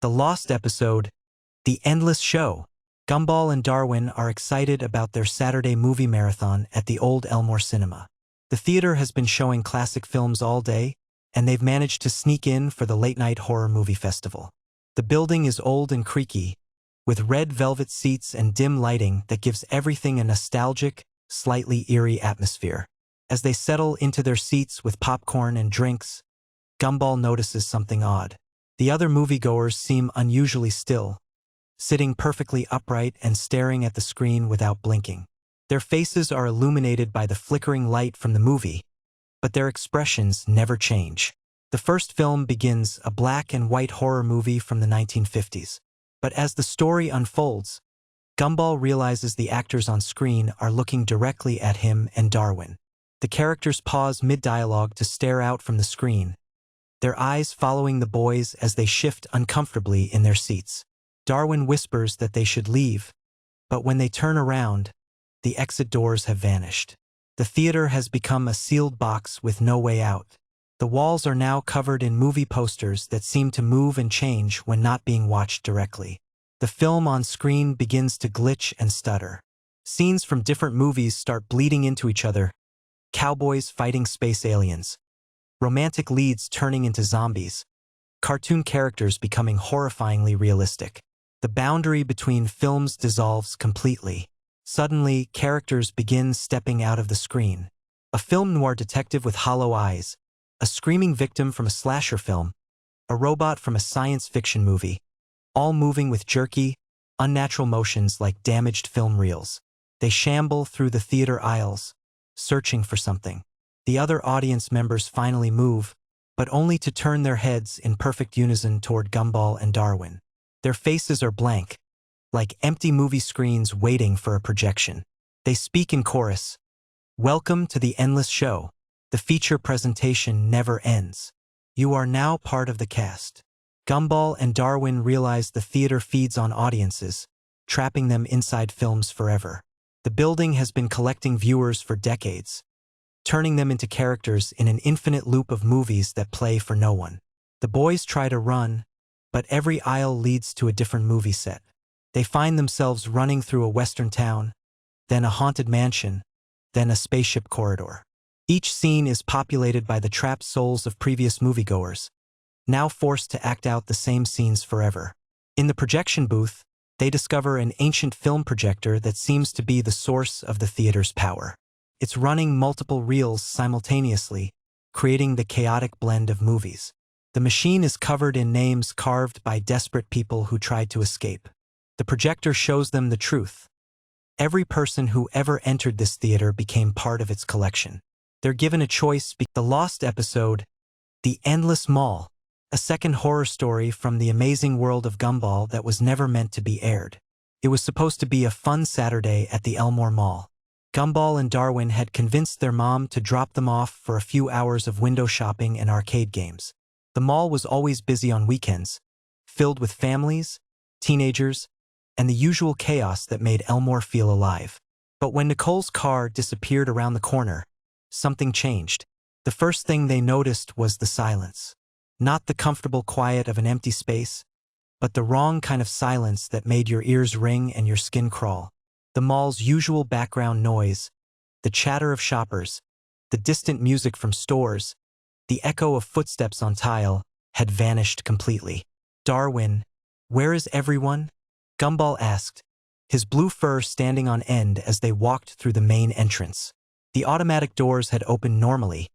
The lost episode, The Endless Show. Gumball and Darwin are excited about their Saturday movie marathon at the old Elmore Cinema. The theater has been showing classic films all day, and they've managed to sneak in for the late-night horror movie festival. The building is old and creaky, with red velvet seats and dim lighting that gives everything a nostalgic, slightly eerie atmosphere. As they settle into their seats with popcorn and drinks, Gumball notices something odd. The other moviegoers seem unusually still, sitting perfectly upright and staring at the screen without blinking. Their faces are illuminated by the flickering light from the movie, but their expressions never change. The first film begins, a black and white horror movie from the 1950s. But as the story unfolds, Gumball realizes the actors on screen are looking directly at him and Darwin. The characters pause mid-dialogue to stare out from the screen, their eyes following the boys as they shift uncomfortably in their seats. Darwin whispers that they should leave, but when they turn around, the exit doors have vanished. The theater has become a sealed box with no way out. The walls are now covered in movie posters that seem to move and change when not being watched directly. The film on screen begins to glitch and stutter. Scenes from different movies start bleeding into each other. Cowboys fighting space aliens, romantic leads turning into zombies, cartoon characters becoming horrifyingly realistic. The boundary between films dissolves completely. Suddenly, characters begin stepping out of the screen. A film noir detective with hollow eyes, a screaming victim from a slasher film, a robot from a science fiction movie, all moving with jerky, unnatural motions like damaged film reels. They shamble through the theater aisles, searching for something. The other audience members finally move, but only to turn their heads in perfect unison toward Gumball and Darwin. Their faces are blank, like empty movie screens waiting for a projection. They speak in chorus. "Welcome to the Endless Show. The feature presentation never ends. You are now part of the cast." Gumball and Darwin realize the theater feeds on audiences, trapping them inside films forever. The building has been collecting viewers for decades, turning them into characters in an infinite loop of movies that play for no one. The boys try to run, but every aisle leads to a different movie set. They find themselves running through a western town, then a haunted mansion, then a spaceship corridor. Each scene is populated by the trapped souls of previous moviegoers, now forced to act out the same scenes forever. In the projection booth, they discover an ancient film projector that seems to be the source of the theater's power. It's running multiple reels simultaneously, creating the chaotic blend of movies. The machine is covered in names carved by desperate people who tried to escape. The projector shows them the truth. Every person who ever entered this theater became part of its collection. They're given a choice. The lost episode, The Endless Mall, a second horror story from the amazing world of Gumball that was never meant to be aired. It was supposed to be a fun Saturday at the Elmore Mall. Gumball and Darwin had convinced their mom to drop them off for a few hours of window shopping and arcade games. The mall was always busy on weekends, filled with families, teenagers, and the usual chaos that made Elmore feel alive. But when Nicole's car disappeared around the corner, something changed. The first thing they noticed was the silence. Not the comfortable quiet of an empty space, but the wrong kind of silence that made your ears ring and your skin crawl. The mall's usual background noise, the chatter of shoppers, the distant music from stores, the echo of footsteps on tile, had vanished completely. "Darwin, where is everyone?" Gumball asked, his blue fur standing on end as they walked through the main entrance. The automatic doors had opened normally,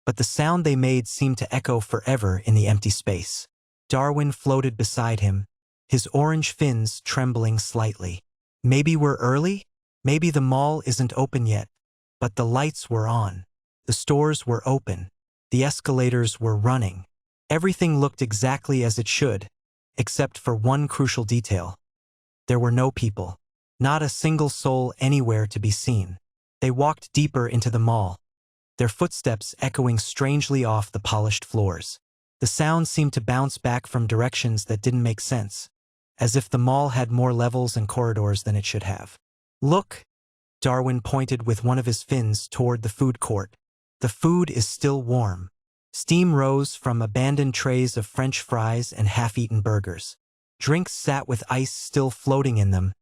but the sound they made seemed to echo forever in the empty space. Darwin floated beside him, his orange fins trembling slightly. "Maybe we're early? Maybe the mall isn't open yet." But the lights were on. The stores were open. The escalators were running. Everything looked exactly as it should, except for one crucial detail. There were no people. Not a single soul anywhere to be seen. They walked deeper into the mall, their footsteps echoing strangely off the polished floors. The sound seemed to bounce back from directions that didn't make sense, as if the mall had more levels and corridors than it should have. "Look!" Darwin pointed with one of his fins toward the food court. "The food is still warm." Steam rose from abandoned trays of French fries and half-eaten burgers. Drinks sat with ice still floating in them,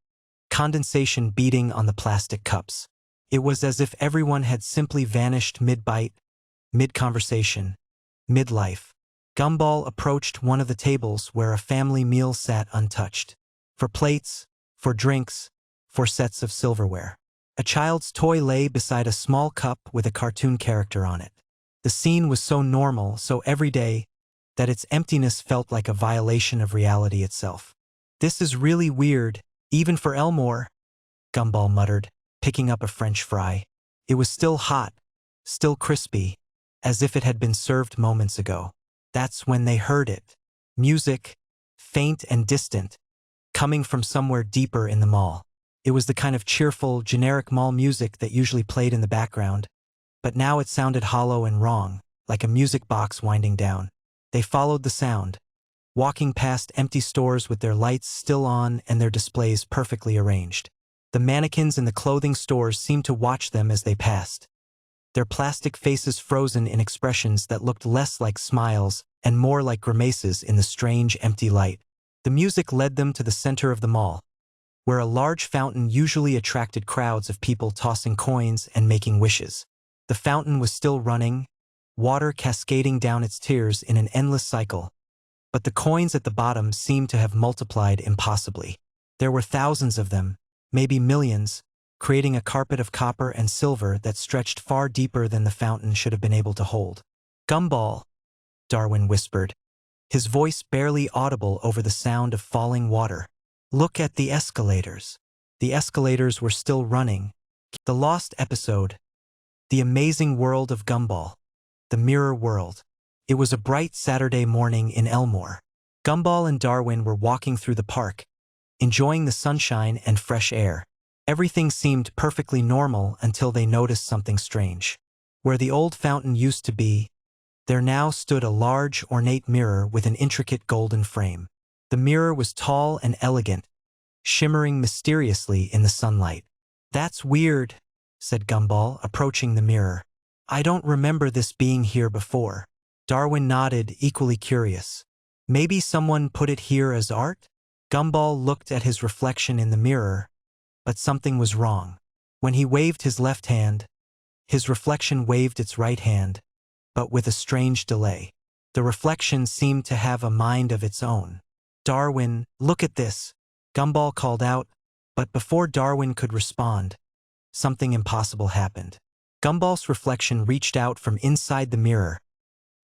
condensation beating on the plastic cups. It was as if everyone had simply vanished mid-bite, mid-conversation, mid-life. Gumball approached one of the tables where a family meal sat untouched. For plates, for drinks, for sets of silverware. A child's toy lay beside a small cup with a cartoon character on it. The scene was so normal, so everyday, that its emptiness felt like a violation of reality itself. "This is really weird, even for Elmore," Gumball muttered, picking up a French fry. It was still hot, still crispy, as if it had been served moments ago. That's when they heard it. Music, faint and distant, coming from somewhere deeper in the mall. It was the kind of cheerful, generic mall music that usually played in the background, but now it sounded hollow and wrong, like a music box winding down. They followed the sound, walking past empty stores with their lights still on and their displays perfectly arranged. The mannequins in the clothing stores seemed to watch them as they passed, their plastic faces frozen in expressions that looked less like smiles and more like grimaces in the strange, empty light. The music led them to the center of the mall, where a large fountain usually attracted crowds of people tossing coins and making wishes. The fountain was still running, water cascading down its tiers in an endless cycle, but the coins at the bottom seemed to have multiplied impossibly. There were thousands of them, maybe millions, creating a carpet of copper and silver that stretched far deeper than the fountain should have been able to hold. "Gumball," Darwin whispered, his voice barely audible over the sound of falling water. "Look at the escalators." The escalators were still running. The lost episode. The amazing world of Gumball. The mirror world. It was a bright Saturday morning in Elmore. Gumball and Darwin were walking through the park, enjoying the sunshine and fresh air. Everything seemed perfectly normal until they noticed something strange. Where the old fountain used to be, there now stood a large, ornate mirror with an intricate golden frame. The mirror was tall and elegant, shimmering mysteriously in the sunlight. "That's weird," said Gumball, approaching the mirror. "I don't remember this being here before." Darwin nodded, equally curious. "Maybe someone put it here as art?" Gumball looked at his reflection in the mirror, but something was wrong. When he waved his left hand, his reflection waved its right hand, but with a strange delay. The reflection seemed to have a mind of its own. "Darwin, look at this," Gumball called out, but before Darwin could respond, something impossible happened. Gumball's reflection reached out from inside the mirror,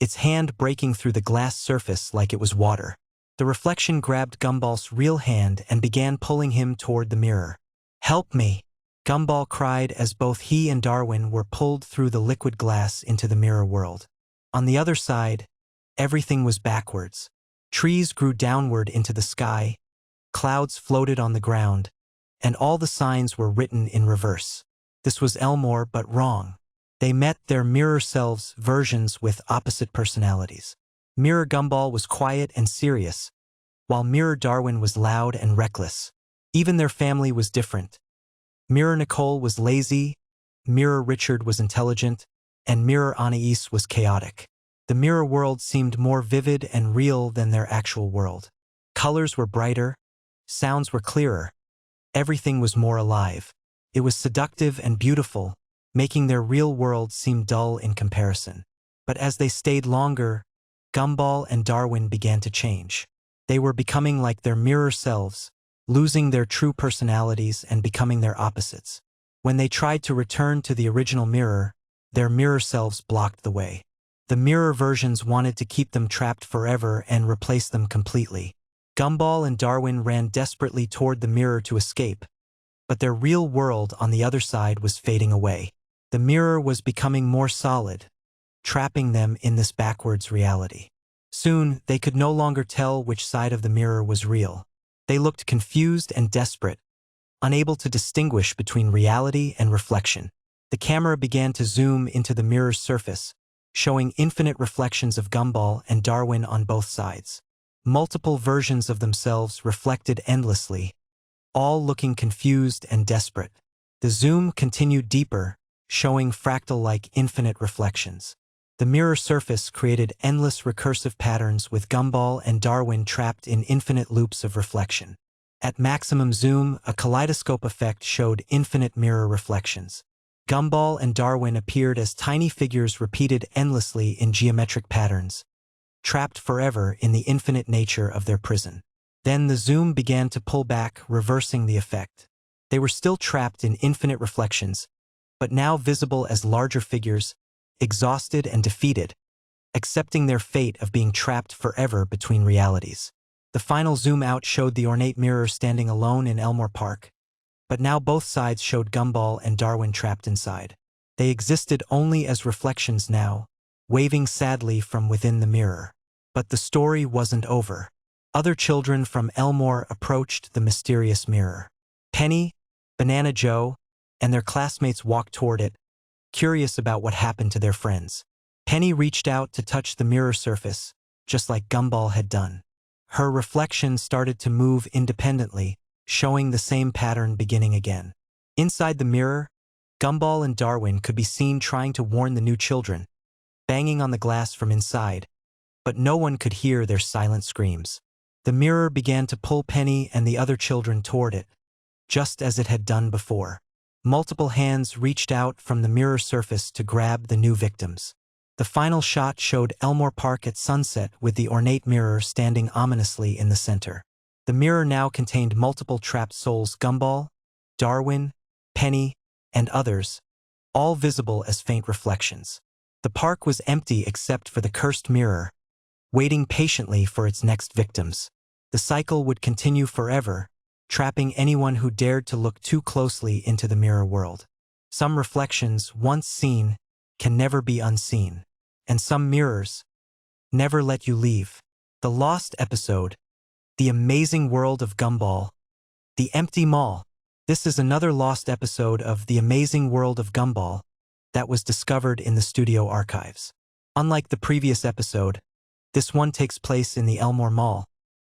its hand breaking through the glass surface like it was water. The reflection grabbed Gumball's real hand and began pulling him toward the mirror. "Help me," Gumball cried as both he and Darwin were pulled through the liquid glass into the mirror world. On the other side, everything was backwards. Trees grew downward into the sky, clouds floated on the ground, and all the signs were written in reverse. This was Elmore, but wrong. They met their mirror selves, versions with opposite personalities. Mirror Gumball was quiet and serious, while Mirror Darwin was loud and reckless. Even their family was different. Mirror Nicole was lazy, Mirror Richard was intelligent, and Mirror Anais was chaotic. The mirror world seemed more vivid and real than their actual world. Colors were brighter, sounds were clearer, everything was more alive. It was seductive and beautiful, making their real world seem dull in comparison. But as they stayed longer, Gumball and Darwin began to change. They were becoming like their mirror selves, losing their true personalities and becoming their opposites. When they tried to return to the original mirror, their mirror selves blocked the way. The mirror versions wanted to keep them trapped forever and replace them completely. Gumball and Darwin ran desperately toward the mirror to escape, but their real world on the other side was fading away. The mirror was becoming more solid, trapping them in this backwards reality. Soon, they could no longer tell which side of the mirror was real. They looked confused and desperate, unable to distinguish between reality and reflection. The camera began to zoom into the mirror's surface, showing infinite reflections of Gumball and Darwin on both sides. Multiple versions of themselves reflected endlessly, all looking confused and desperate. The zoom continued deeper, showing fractal-like infinite reflections. The mirror surface created endless recursive patterns with Gumball and Darwin trapped in infinite loops of reflection. At maximum zoom, a kaleidoscope effect showed infinite mirror reflections. Gumball and Darwin appeared as tiny figures repeated endlessly in geometric patterns, trapped forever in the infinite nature of their prison. Then the zoom began to pull back, reversing the effect. They were still trapped in infinite reflections, but now visible as larger figures, exhausted and defeated, accepting their fate of being trapped forever between realities. The final zoom out showed the ornate mirror standing alone in Elmore Park, but now both sides showed Gumball and Darwin trapped inside. They existed only as reflections now, waving sadly from within the mirror. But the story wasn't over. Other children from Elmore approached the mysterious mirror. Penny, Banana Joe, and their classmates walked toward it, curious about what happened to their friends. Penny reached out to touch the mirror surface, just like Gumball had done. Her reflection started to move independently, showing the same pattern beginning again. Inside the mirror, Gumball and Darwin could be seen trying to warn the new children, banging on the glass from inside, but no one could hear their silent screams. The mirror began to pull Penny and the other children toward it, just as it had done before. Multiple hands reached out from the mirror surface to grab the new victims. The final shot showed Elmore Park at sunset with the ornate mirror standing ominously in the center. The mirror now contained multiple trapped souls: Gumball, Darwin, Penny, and others, all visible as faint reflections. The park was empty except for the cursed mirror, waiting patiently for its next victims. The cycle would continue forever, trapping anyone who dared to look too closely into the mirror world. Some reflections, once seen, can never be unseen, and some mirrors never let you leave. The Lost Episode, The Amazing World of Gumball, The Empty Mall. This is another lost episode of The Amazing World of Gumball that was discovered in the studio archives. Unlike the previous episode, this one takes place in the Elmore Mall,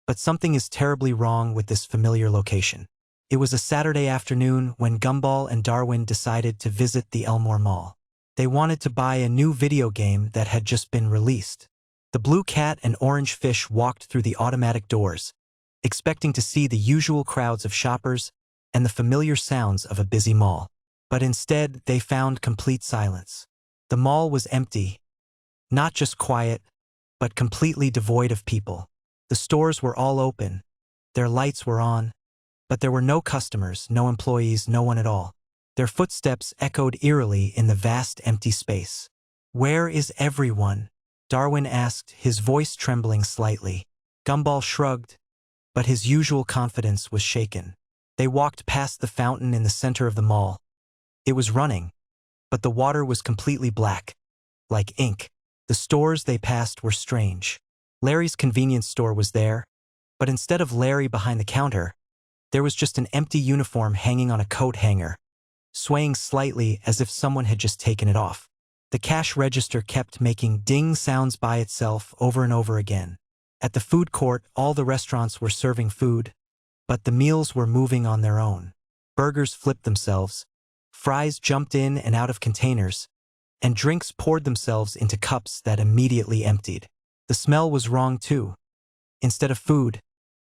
but something is terribly wrong with this familiar location. It was a Saturday afternoon when Gumball and Darwin decided to visit the Elmore Mall. They wanted to buy a new video game that had just been released. The blue cat and orange fish walked through the automatic doors, expecting to see the usual crowds of shoppers and the familiar sounds of a busy mall. But instead, they found complete silence. The mall was empty, not just quiet, but completely devoid of people. The stores were all open, their lights were on, but there were no customers, no employees, no one at all. Their footsteps echoed eerily in the vast empty space. "Where is everyone?" Darwin asked, his voice trembling slightly. Gumball shrugged, but his usual confidence was shaken. They walked past the fountain in the center of the mall. It was running, but the water was completely black, like ink. The stores they passed were strange. Larry's convenience store was there, but instead of Larry behind the counter, there was just an empty uniform hanging on a coat hanger, swaying slightly as if someone had just taken it off. The cash register kept making ding sounds by itself over and over again. At the food court, all the restaurants were serving food, but the meals were moving on their own. Burgers flipped themselves, fries jumped in and out of containers, and drinks poured themselves into cups that immediately emptied. The smell was wrong too. Instead of food,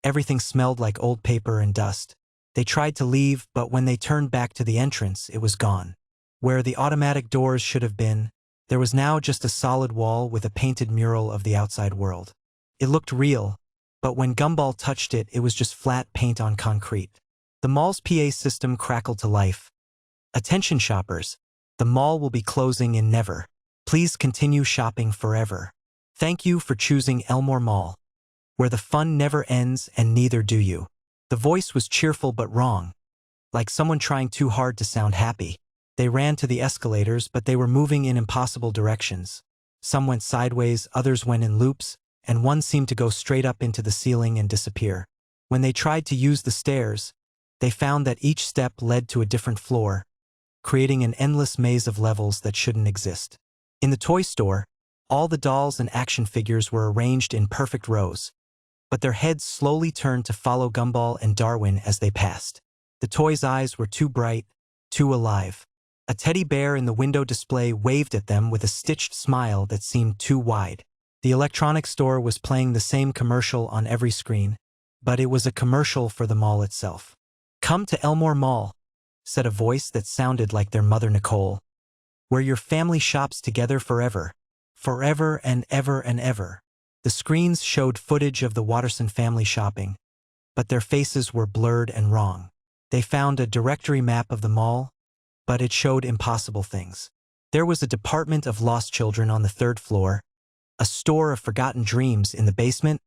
everything smelled like old paper and dust. They tried to leave, but when they turned back to the entrance, it was gone. Where the automatic doors should have been, there was now just a solid wall with a painted mural of the outside world. It looked real, but when Gumball touched it, it was just flat paint on concrete. The mall's PA system crackled to life. "Attention shoppers, the mall will be closing in never. Please continue shopping forever. Thank you for choosing Elmore Mall, where the fun never ends and neither do you." The voice was cheerful but wrong, like someone trying too hard to sound happy. They ran to the escalators, but they were moving in impossible directions. Some went sideways, others went in loops, and one seemed to go straight up into the ceiling and disappear. When they tried to use the stairs, they found that each step led to a different floor, creating an endless maze of levels that shouldn't exist. In the toy store, all the dolls and action figures were arranged in perfect rows, but their heads slowly turned to follow Gumball and Darwin as they passed. The toys' eyes were too bright, too alive. A teddy bear in the window display waved at them with a stitched smile that seemed too wide. The electronics store was playing the same commercial on every screen, but it was a commercial for the mall itself. "Come to Elmore Mall," said a voice that sounded like their mother Nicole, "where your family shops together forever. Forever and ever and ever." The screens showed footage of the Watterson family shopping, but their faces were blurred and wrong. They found a directory map of the mall, but it showed impossible things. There was a department of lost children on the 3rd floor, a store of forgotten dreams in the basement,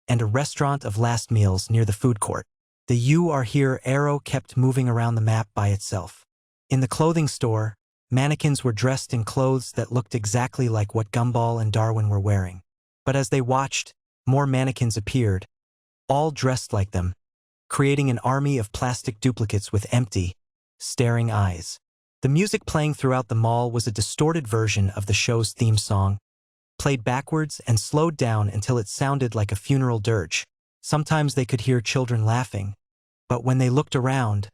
and a restaurant of last meals near the food court. The "You Are Here" arrow kept moving around the map by itself. In the clothing store, mannequins were dressed in clothes that looked exactly like what Gumball and Darwin were wearing. But as they watched, more mannequins appeared, all dressed like them, creating an army of plastic duplicates with empty, staring eyes. The music playing throughout the mall was a distorted version of the show's theme song, played backwards and slowed down until it sounded like a funeral dirge. Sometimes they could hear children laughing, but when they looked around,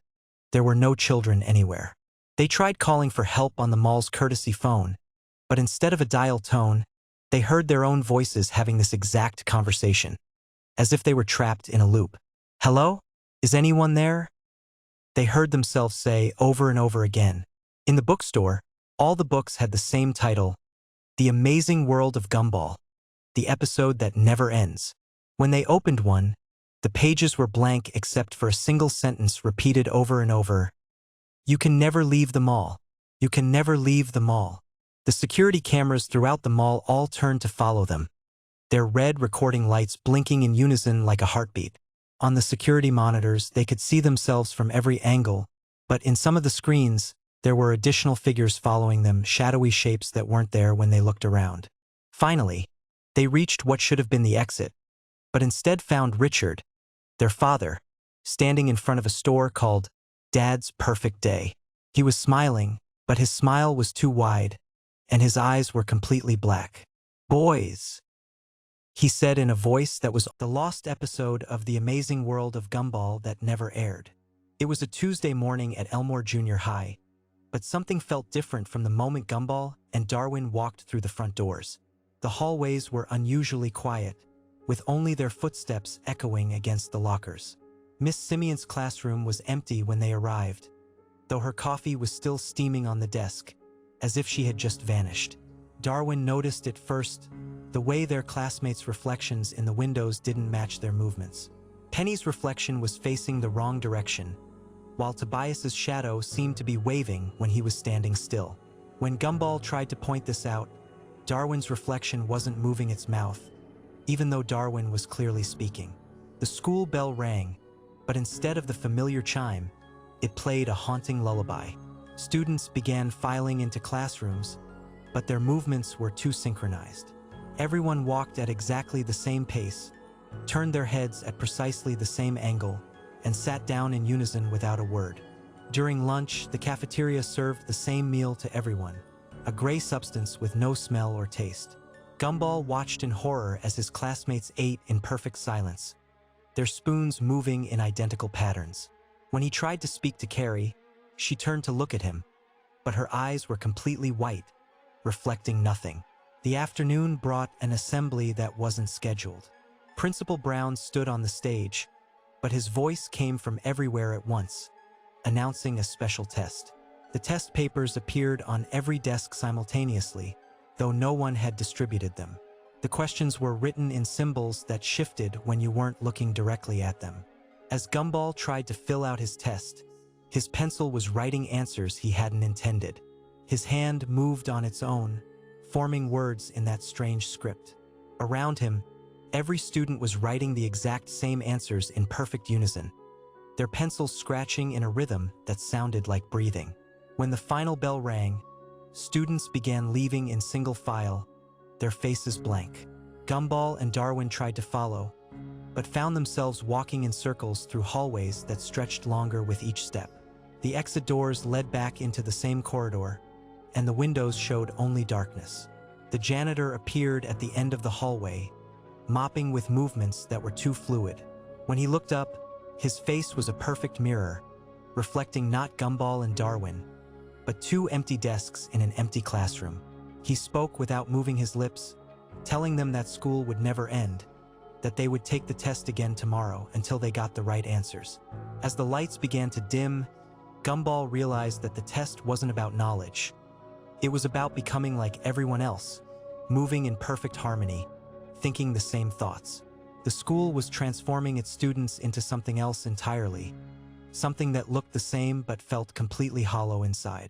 there were no children anywhere. They tried calling for help on the mall's courtesy phone, but instead of a dial tone, they heard their own voices having this exact conversation, as if they were trapped in a loop. "Hello? Is anyone there?" they heard themselves say over and over again. In the bookstore, all the books had the same title, The Amazing World of Gumball, the episode that never ends. When they opened one, the pages were blank except for a single sentence repeated over and over. "You can never leave the mall. You can never leave the mall." The security cameras throughout the mall all turned to follow them, their red recording lights blinking in unison like a heartbeat. On the security monitors, they could see themselves from every angle, but in some of the screens, there were additional figures following them, shadowy shapes that weren't there when they looked around. Finally, they reached what should have been the exit, but instead found Richard, their father, standing in front of a store called Dad's Perfect Day. He was smiling, but his smile was too wide, and his eyes were completely black. "Boys," he said in a voice that was the lost episode of The Amazing World of Gumball that never aired. It was a Tuesday morning at Elmore Junior High, but something felt different from the moment Gumball and Darwin walked through the front doors. The hallways were unusually quiet, with only their footsteps echoing against the lockers. Miss Simeon's classroom was empty when they arrived, though her coffee was still steaming on the desk, as if she had just vanished. Darwin noticed at first the way their classmates' reflections in the windows didn't match their movements. Penny's reflection was facing the wrong direction, while Tobias's shadow seemed to be waving when he was standing still. When Gumball tried to point this out, Darwin's reflection wasn't moving its mouth, even though Darwin was clearly speaking. The school bell rang, but instead of the familiar chime, it played a haunting lullaby. Students began filing into classrooms, but their movements were too synchronized. Everyone walked at exactly the same pace, turned their heads at precisely the same angle, and sat down in unison without a word. During lunch, the cafeteria served the same meal to everyone, a gray substance with no smell or taste. Gumball watched in horror as his classmates ate in perfect silence, their spoons moving in identical patterns. When he tried to speak to Carrie, she turned to look at him, but her eyes were completely white, reflecting nothing. The afternoon brought an assembly that wasn't scheduled. Principal Brown stood on the stage, but his voice came from everywhere at once, announcing a special test. The test papers appeared on every desk simultaneously, though no one had distributed them. The questions were written in symbols that shifted when you weren't looking directly at them. As Gumball tried to fill out his test, his pencil was writing answers he hadn't intended. His hand moved on its own, forming words in that strange script. Around him, every student was writing the exact same answers in perfect unison, their pencils scratching in a rhythm that sounded like breathing. When the final bell rang, students began leaving in single file, their faces blank. Gumball and Darwin tried to follow, but found themselves walking in circles through hallways that stretched longer with each step. The exit doors led back into the same corridor, and the windows showed only darkness. The janitor appeared at the end of the hallway, mopping with movements that were too fluid. When he looked up, his face was a perfect mirror, reflecting not Gumball and Darwin, but two empty desks in an empty classroom. He spoke without moving his lips, telling them that school would never end, that they would take the test again tomorrow until they got the right answers. As the lights began to dim, Gumball realized that the test wasn't about knowledge. It was about becoming like everyone else, moving in perfect harmony, thinking the same thoughts. The school was transforming its students into something else entirely, something that looked the same but felt completely hollow inside.